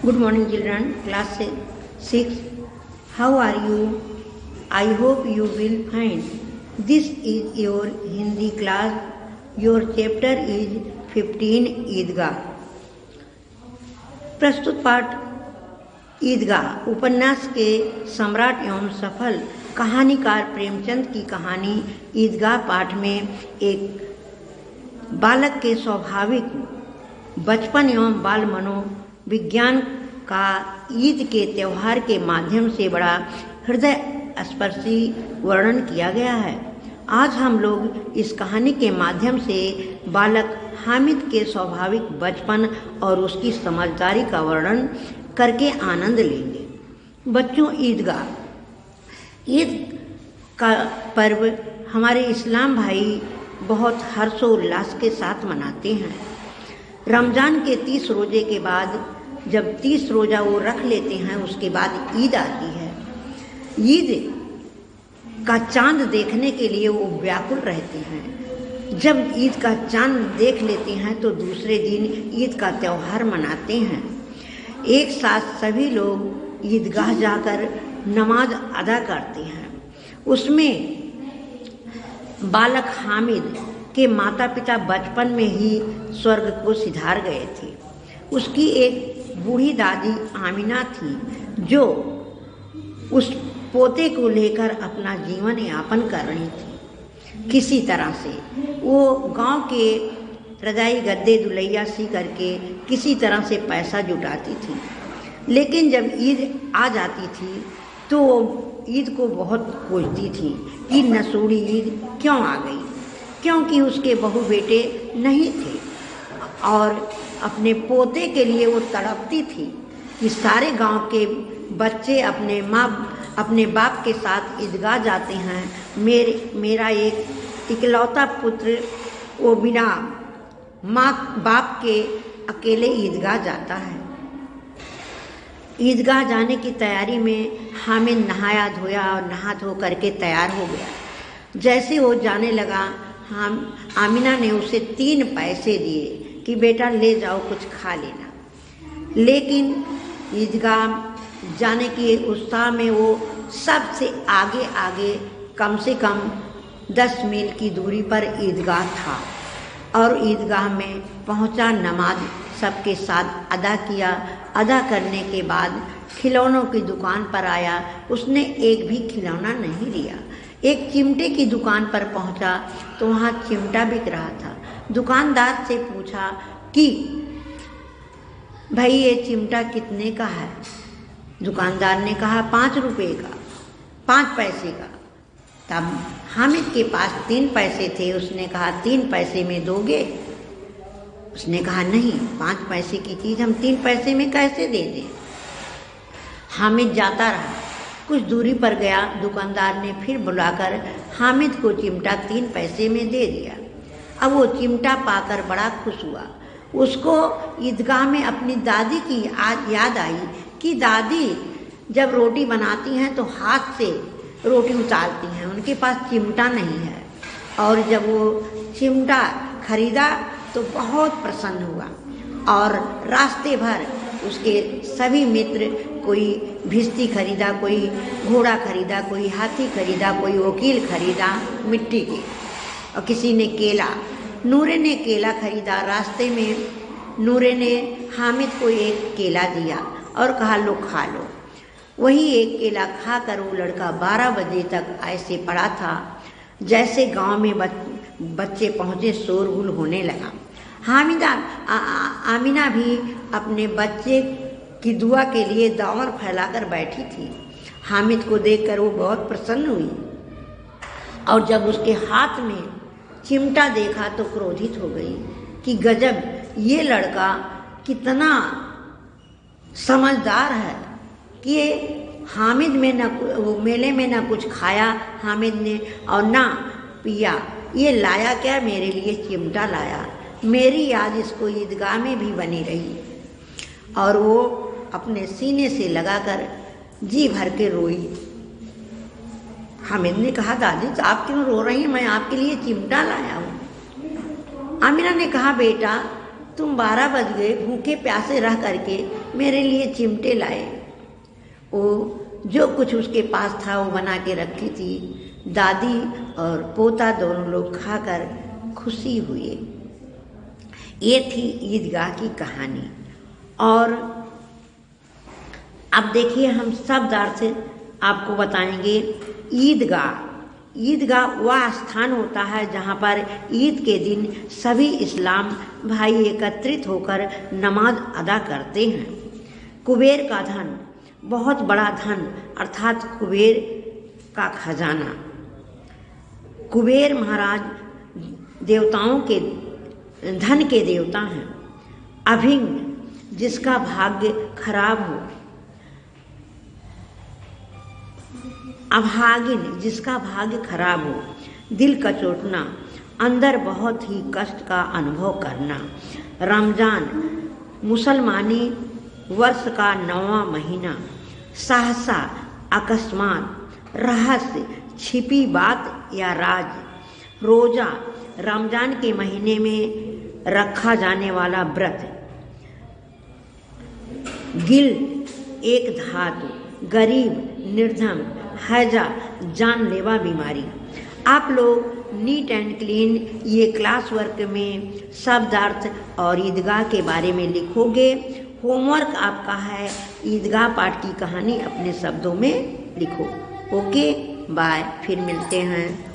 Good morning, children. Class 6. How are you? I hope you will fine. This is your Hindi class. Your chapter is 15 ईदगाह. प्रस्तुत पाठ ईदगाह उपन्यास के सम्राट एवं सफल कहानीकार प्रेमचंद की कहानी ईदगाह पाठ में एक बालक के स्वाभाविक बचपन एवं बाल मनोविज्ञान का ईद के त्यौहार के माध्यम से बड़ा हृदय स्पर्शी वर्णन किया गया है। आज हम लोग इस कहानी के माध्यम से बालक हामिद के स्वाभाविक बचपन और उसकी समझदारी का वर्णन करके आनंद लेंगे। बच्चों, ईद का पर्व हमारे इस्लाम भाई बहुत हर्षोल्लास के साथ मनाते हैं। रमज़ान के 30 रोज़े के बाद जब 30 रोज़ा वो रख लेते हैं, उसके बाद ईद आती है। ईद का चांद देखने के लिए वो व्याकुल रहते हैं। जब ईद का चांद देख लेते हैं तो दूसरे दिन ईद का त्यौहार मनाते हैं। एक साथ सभी लोग ईदगाह जाकर नमाज अदा करते हैं। उसमें बालक हामिद के माता पिता बचपन में ही स्वर्ग को सिधार गए थे। उसकी एक बूढ़ी दादी आमिना थी जो उस पोते को लेकर अपना जीवन यापन कर रही थी। किसी तरह से वो गांव के रजाई गद्दे दुलैया सी करके किसी तरह से पैसा जुटाती थी। लेकिन जब ईद आ जाती थी तो ईद को बहुत खोजती थी कि नसूड़ी ईद क्यों आ गई, क्योंकि उसके बहू बेटे नहीं थे और अपने पोते के लिए वो तड़पती थी कि सारे गांव के बच्चे अपने बाप के साथ ईदगाह जाते हैं, मेरा एक इकलौता पुत्र वो बिना माँ बाप के अकेले ईदगाह जाता है। ईदगाह जाने की तैयारी में हामिद नहाया धोया और नहा धो करके तैयार हो गया। जैसे वो जाने लगा, आमिना ने उसे 3 पैसे दिए कि बेटा ले जाओ, कुछ खा लेना। लेकिन ईदगाह जाने के उत्साह में वो सबसे आगे कम से कम 10 मील की दूरी पर ईदगाह था और ईदगाह में पहुंचा, नमाज सबके साथ अदा किया। अदा करने के बाद खिलौनों की दुकान पर आया। उसने एक भी खिलौना नहीं लिया। एक चिमटे की दुकान पर पहुंचा तो वहाँ चिमटा बिक रहा था। दुकानदार से पूछा कि भाई ये चिमटा कितने का है? दुकानदार ने कहा 5 रुपये का, 5 पैसे का। तब हामिद के पास 3 पैसे थे। उसने कहा 3 पैसे में दोगे? उसने कहा नहीं, 5 पैसे की चीज़ हम 3 पैसे में कैसे दे दें। हामिद जाता रहा। कुछ दूरी पर गया। दुकानदार ने फिर बुलाकर हामिद को चिमटा 3 पैसे में दे दिया। अब वो चिमटा पाकर बड़ा खुश हुआ। उसको ईदगाह में अपनी दादी की याद आई कि दादी जब रोटी बनाती हैं तो हाथ से रोटी उतारती हैं, उनके पास चिमटा नहीं है। और जब वो चिमटा खरीदा तो बहुत प्रसन्न हुआ और रास्ते भर उसके सभी मित्र, कोई भिश्ती खरीदा, कोई घोड़ा खरीदा, कोई हाथी खरीदा, कोई वकील खरीदा मिट्टी के, और किसी ने केला। नूरे ने केला खरीदा। रास्ते में नूरे ने हामिद को एक केला दिया और कहा लो खा लो। वही एक केला खाकर वो लड़का 12 बजे तक ऐसे पड़ा था जैसे गांव में बच्चे पहुँचे, शोरगुल होने लगा। आमिना भी अपने बच्चे की दुआ के लिए दामन फैलाकर बैठी थी। हामिद को देखकर वो बहुत प्रसन्न हुई और जब उसके हाथ में चिमटा देखा तो क्रोधित हो गई कि गजब, ये लड़का कितना समझदार है कि हामिद में वो मेले में ना कुछ खाया हामिद ने और ना पिया, ये लाया क्या? मेरे लिए चिमटा लाया। मेरी याद इसको ईदगाह में भी बनी रही। और वो अपने सीने से लगाकर जी भर के रोई। हामिद ने कहा दादी आप क्यों रो रही हैं? मैं आपके लिए चिमटा लाया हूँ। आमिना ने कहा बेटा तुम 12 बज गए, भूखे प्यासे रह करके मेरे लिए चिमटे लाए। वो जो कुछ उसके पास था वो बना के रखी थी। दादी और पोता दोनों लोग खाकर खुशी हुए। ये थी ईदगाह की कहानी। और अब देखिए हम शब्द अर्थ आपको बताएंगे। ईदगाह, ईदगाह वह स्थान होता है जहाँ पर ईद के दिन सभी इस्लाम भाई एकत्रित होकर नमाज अदा करते हैं। कुबेर का धन, बहुत बड़ा धन अर्थात कुबेर का खजाना। कुबेर महाराज देवताओं के धन के देवता हैं। अभिज्ञ, जिसका भाग्य खराब हो। अभागिन, जिसका भाग्य खराब हो। दिल कचोटना, अंदर बहुत ही कष्ट का अनुभव करना। रमजान, मुसलमानी वर्ष का 9वां महीना। सहसा, अकस्मात। रहस्य, छिपी बात या राज। रोजा, रमजान के महीने में रखा जाने वाला व्रत। गिल, एक धातु। गरीब, निर्धन। हैजा, जानलेवा बीमारी। आप लोग नीट एंड क्लीन ये क्लास वर्क में शब्दार्थ और ईदगाह के बारे में लिखोगे। होमवर्क आपका है ईदगाह पाठ की कहानी अपने शब्दों में लिखो। ओके, बाय, फिर मिलते हैं।